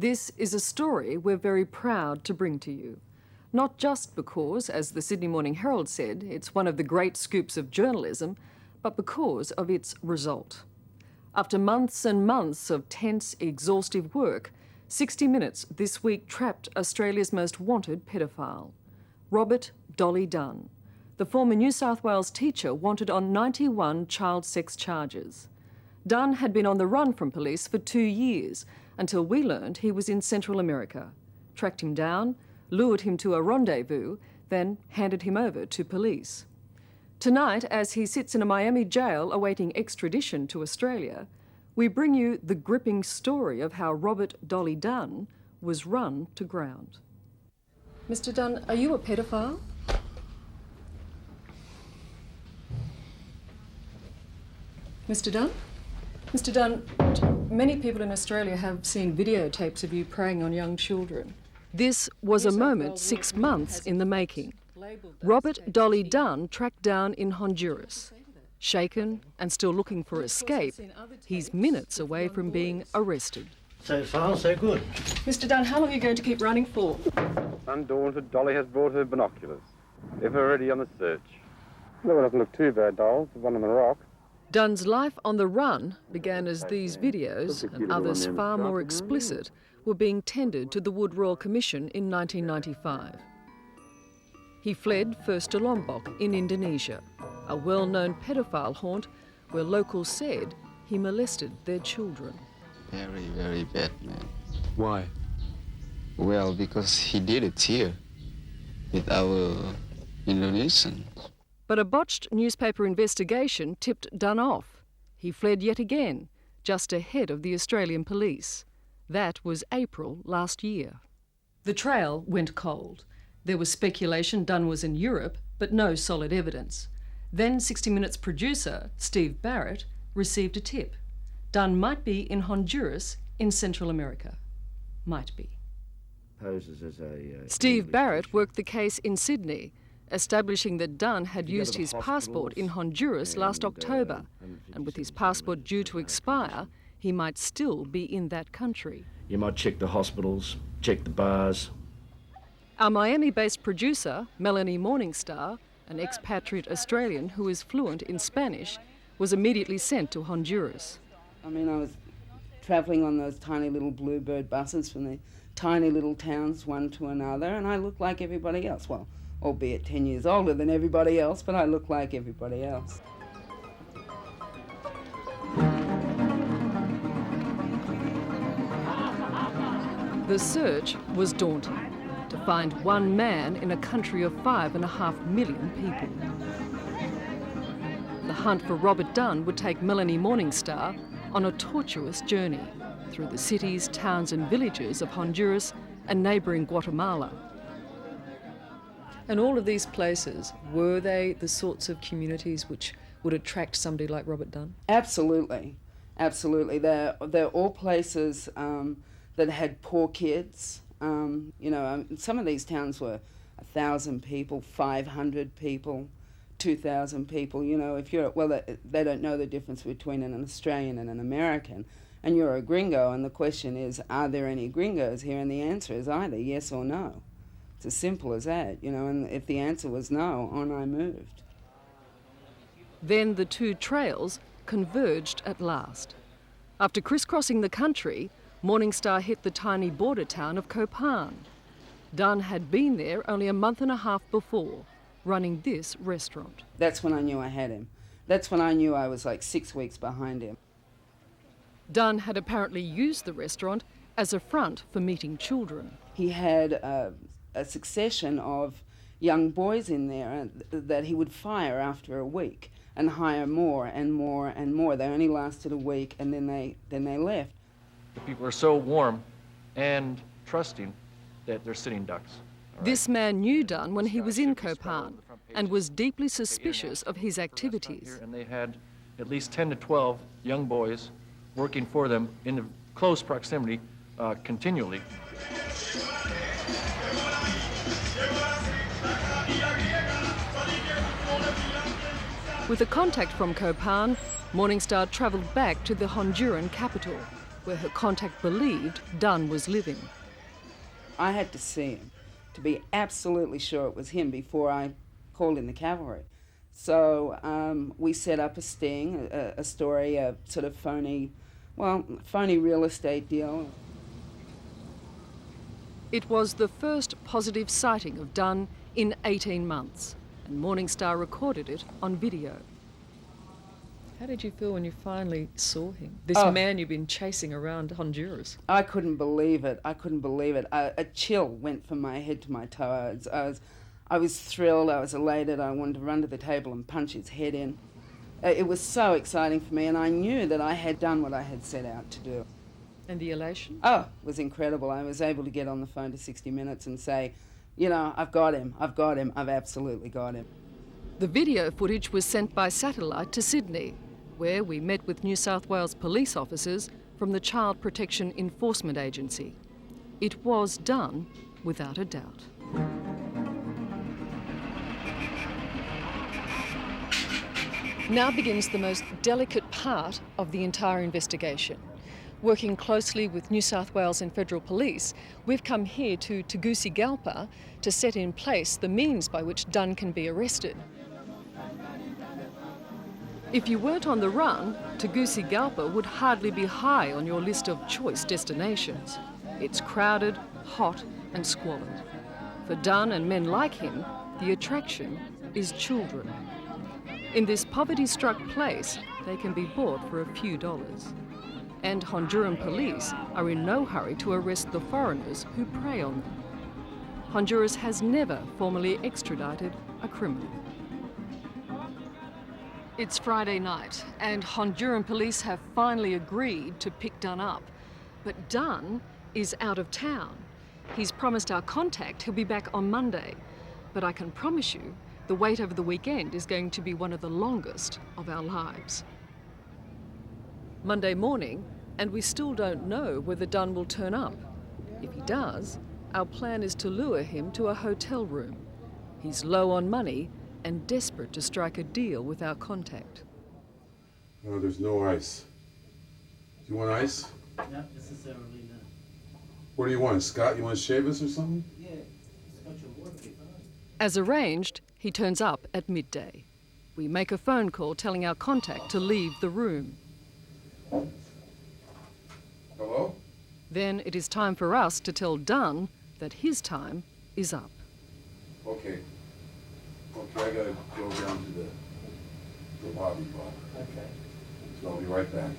This is a story we're very proud to bring to you. Not just because, as the Sydney Morning Herald said, it's one of the great scoops of journalism, but because of its result. After months and months of tense, exhaustive work, 60 Minutes this week trapped Australia's most wanted paedophile, Robert Dolly Dunn, the former New South Wales teacher wanted on 91 child sex charges. Dunn had been on the run from police for 2 years until we learned he was in Central America, tracked him down, lured him to a rendezvous, then handed him over to police. Tonight, as he sits in a Miami jail awaiting extradition to Australia, we bring you the gripping story of how Robert Dolly Dunn was run to ground. Mr. Dunn, are you a paedophile? Mr. Dunn? Mr. Dunn, many people in Australia have seen videotapes of you preying on young children. This was a moment 6 months in the making. Robert Dolly Dunn tracked down in Honduras. Shaken and still looking for escape, he's minutes away from being arrested. So far, so good. Mr. Dunn, how long are you going to keep running for? Undaunted, Dolly has brought her binoculars. Ever ready on the search. No, it doesn't look too bad, Doll. There's one on the rock. Dunn's life on the run began as these videos, and others far more explicit, were being tendered to the Wood Royal Commission in 1995. He fled first to Lombok in Indonesia, a well-known paedophile haunt where locals said he molested their children. Very, very bad, man. Why? Well, because he did it here with our Indonesians. But a botched newspaper investigation tipped Dunn off. He fled yet again, just ahead of the Australian police. That was April last year. The trail went cold. There was speculation Dunn was in Europe, but no solid evidence. Then 60 Minutes producer Steve Barrett received a tip. Dunn might be in Honduras in Central America. Might be. Steve Barrett worked the case in Sydney, establishing that Dunn had used his passport in Honduras last October, and with his passport due to expire, he might still be in that country. You might check the hospitals, check the bars. Our Miami-based producer, Melanie Morningstar, an expatriate Australian who is fluent in Spanish, was immediately sent to Honduras. I mean, I was travelling on those tiny little bluebird buses from the tiny little towns one to another, and I looked like everybody else. Well, albeit 10 years older than everybody else, but I look like everybody else. The search was daunting, to find one man in a country of 5.5 million people. The hunt for Robert Dunn would take Melanie Morningstar on a tortuous journey through the cities, towns and villages of Honduras and neighbouring Guatemala. And all of these places, were they the sorts of communities which would attract somebody like Robert Dunn? Absolutely, absolutely. They're all places that had poor kids. Some of these towns were 1,000 people, 500 people, 2,000 people. You know, if you're, well, they don't know the difference between an Australian and an American, and you're a gringo, and the question is, are there any gringos here? And the answer is either yes or no. It's as simple as that, you know, and if the answer was no, on I moved. Then the two trails converged at last. After crisscrossing the country, Morningstar hit the tiny border town of Copan. Dunn had been there only a month and a half before, running this restaurant. That's when I knew I had him. That's when I knew I was like 6 weeks behind him. Dunn had apparently used the restaurant as a front for meeting children. He had a succession of young boys in there that he would fire after a week and hire more and more and more. They only lasted a week and then they left. The people are so warm and trusting that they're sitting ducks. This man knew Dunn when he was in Copan and was deeply suspicious of his activities. And they had at least 10 to 12 young boys working for them in close proximity continually. With a contact from Copan, Morningstar travelled back to the Honduran capital. where her contact believed Dunn was living. I had to see him to be absolutely sure it was him before I called in the cavalry. So we set up a sting, a story, a sort of phony real estate deal. It was the first positive sighting of Dunn in 18 months, and Morning Star recorded it on video. How did you feel when you finally saw him? This man you've been chasing around Honduras. I couldn't believe it. A chill went from my head to my toe. I was thrilled. I was elated. I wanted to run to the table and punch his head in. It was so exciting for me, and I knew that I had done what I had set out to do. And the elation? Oh, it was incredible. I was able to get on the phone to 60 Minutes and say, you know, I've got him, I've absolutely got him. The video footage was sent by satellite to Sydney, where we met with New South Wales police officers from the Child Protection Enforcement Agency. It was done without a doubt. Now begins the most delicate part of the entire investigation. Working closely with New South Wales and Federal Police, we've come here to Tegucigalpa to set in place the means by which Dunn can be arrested. If you weren't on the run, Tegucigalpa would hardly be high on your list of choice destinations. It's crowded, hot and squalid. For Dunn and men like him, the attraction is children. In this poverty-struck place, they can be bought for a few dollars. And Honduran police are in no hurry to arrest the foreigners who prey on them. Honduras has never formally extradited a criminal. It's Friday night, and Honduran police have finally agreed to pick Dunn up. But Dunn is out of town. He's promised our contact he'll be back on Monday. But I can promise you, the wait over the weekend is going to be one of the longest of our lives. Monday morning, and we still don't know whether Dunn will turn up. If he does, our plan is to lure him to a hotel room. He's low on money and desperate to strike a deal with our contact. No, there's no ice. Do you want ice? Not necessarily, no. What do you want, Scott? You want to shave us or something? Yeah, Scotch and water would be fine. As arranged, he turns up at midday. We make a phone call telling our contact to leave the room. Hello? Then it is time for us to tell Dunn that his time is up. Okay. I gotta go down to the lobby bar. Okay. So I'll be right back.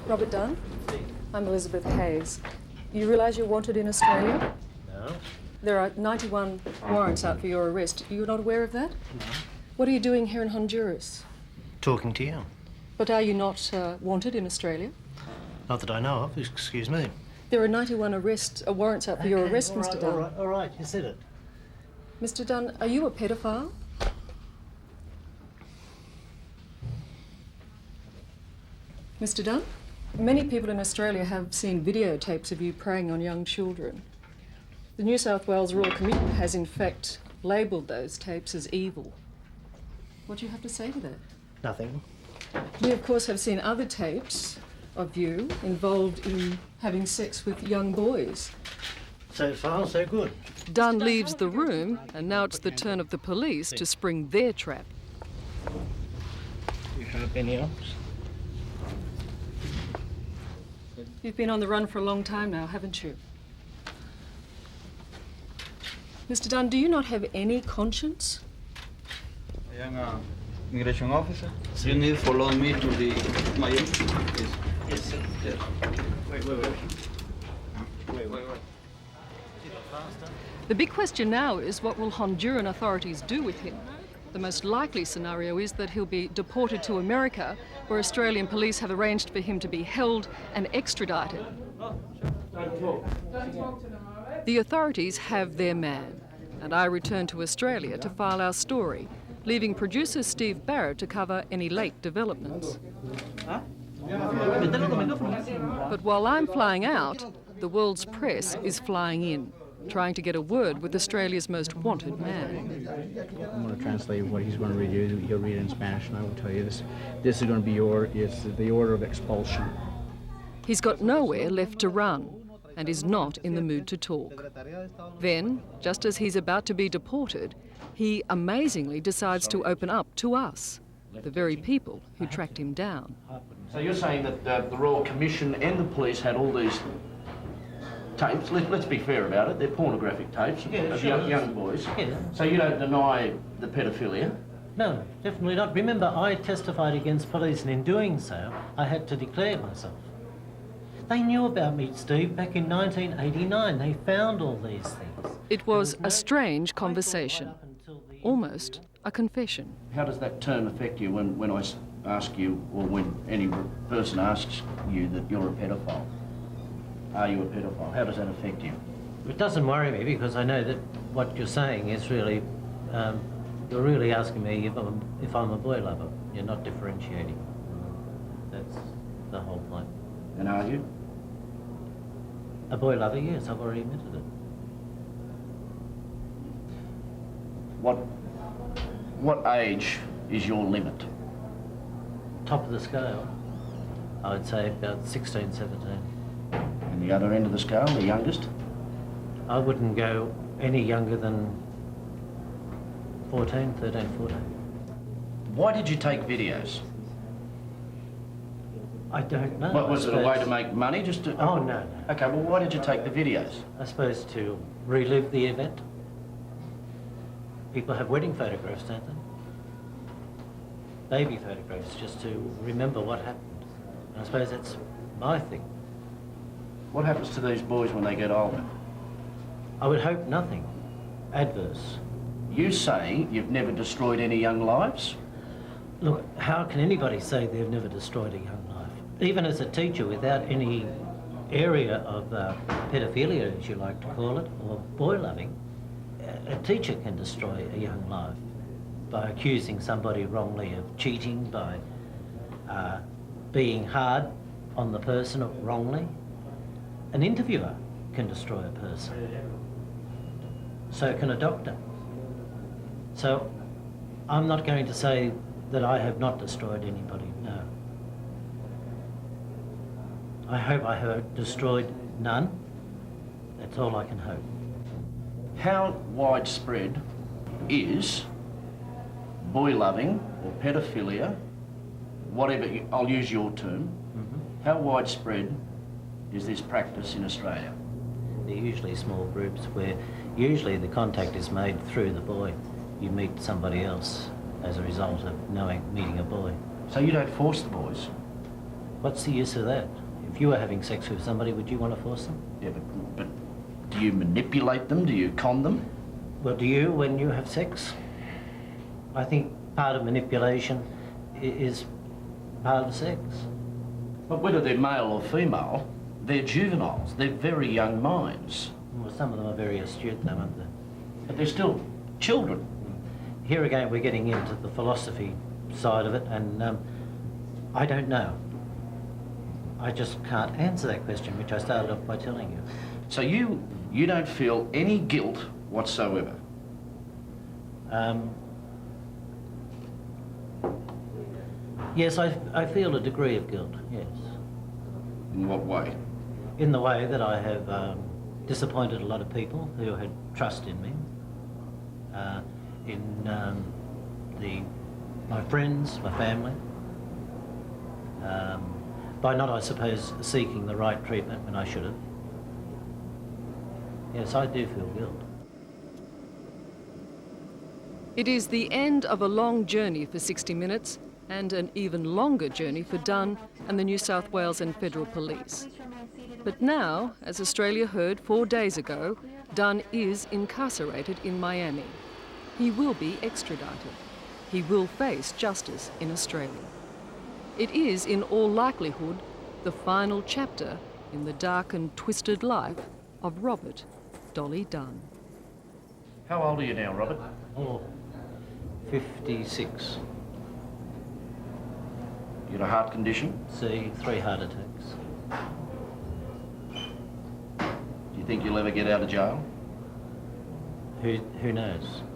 Robert Dunn? I'm Elizabeth Hayes. You realise you're wanted in Australia? No. There are 91 warrants out for your arrest. You're not aware of that? No. What are you doing here in Honduras? Talking to you. But are you not wanted in Australia? Not that I know of, excuse me. There are 91 warrants out for your arrest, all right, Mr. Dunn. All right, you said it. Mr. Dunn, are you a pedophile? Mr. Dunn? Many people in Australia have seen videotapes of you preying on young children. The New South Wales Royal Commission has in fact labelled those tapes as evil. What do you have to say to that? Nothing. We of course have seen other tapes of you involved in having sex with young boys. So far, so good. Dunn leaves the room, and now it's the turn of the police to spring their trap. You have any else? You've been on the run for a long time now, haven't you? Mr. Dunn, do you not have any conscience? Young immigration officer, you need to follow me to my office. Yes, sir. Yes. Wait. The big question now is, what will Honduran authorities do with him? The most likely scenario is that he'll be deported to America, where Australian police have arranged for him to be held and extradited. The authorities have their man, and I return to Australia to file our story, leaving producer Steve Barrett to cover any late developments. But while I'm flying out, the world's press is flying in. trying to get a word with Australia's most wanted man. I'm going to translate what he's going to read you. He'll read it in Spanish, and I will tell you this. This is going to be it's the order of expulsion. He's got nowhere left to run and is not in the mood to talk. Then, just as he's about to be deported, he amazingly decides to open up to us, the very people who tracked him down. So you're saying that the Royal Commission and the police had all these tapes, let's be fair about it, they're pornographic tapes of young boys. Yeah. So you don't deny the pedophilia? No, definitely not. Remember, I testified against police, and in doing so, I had to declare myself. They knew about me, Steve, back in 1989. They found all these things. It was a strange conversation, almost a confession. How does that term affect you when I ask you, or when any person asks you that you're a pedophile? Are you a pedophile? How does that affect you? It doesn't worry me, because I know that what you're saying is really, you're really asking me if I'm a boy lover. You're not differentiating. That's the whole point. And are you? A boy lover, yes, I've already admitted it. What age is your limit? Top of the scale, I would say about 16, 17. And the other end of the scale, the youngest? I wouldn't go any younger than 14, 13, 14. Why did you take videos? I don't know. What, was it a way to make money? Just to... Oh, no. Okay, well, why did you take the videos? I suppose to relive the event. People have wedding photographs, don't they? Baby photographs, just to remember what happened. And I suppose that's my thing. What happens to these boys when they get older? I would hope nothing adverse. You say you've never destroyed any young lives? Look, how can anybody say they've never destroyed a young life? Even as a teacher, without any area of pedophilia, as you like to call it, or boy loving, a teacher can destroy a young life by accusing somebody wrongly of cheating, by being hard on the person wrongly. An interviewer can destroy a person. So can a doctor. So I'm not going to say that I have not destroyed anybody, no. I hope I have destroyed none. That's all I can hope. How widespread is boy loving or pedophilia, whatever, I'll use your term, how widespread is this practice in Australia? They're usually small groups where usually the contact is made through the boy. You meet somebody else as a result of meeting a boy. So you don't force the boys? What's the use of that? If you were having sex with somebody, would you want to force them? Yeah, but do you manipulate them? Do you con them? Well, do you when you have sex? I think part of manipulation is part of sex. But whether they're male or female, they're juveniles. They're very young minds. Well, some of them are very astute, though, aren't they? But they're still children. Here again, we're getting into the philosophy side of it, and I don't know. I just can't answer that question, which I started off by telling you. So you don't feel any guilt whatsoever? Yes, I feel a degree of guilt, yes. In what way? In the way that I have disappointed a lot of people who had trust in me, my friends, my family, by not, I suppose, seeking the right treatment when I should have. Yes, I do feel guilt. It is the end of a long journey for 60 Minutes and an even longer journey for Dunn and the New South Wales and Federal Police. But now, as Australia heard 4 days ago, Dunn is incarcerated in Miami. He will be extradited. He will face justice in Australia. It is, in all likelihood, the final chapter in the dark and twisted life of Robert Dolly Dunn. How old are you now, Robert? Oh, 56. You got a heart condition? See, 3 heart attacks. Do you think you'll ever get out of jail? Who knows?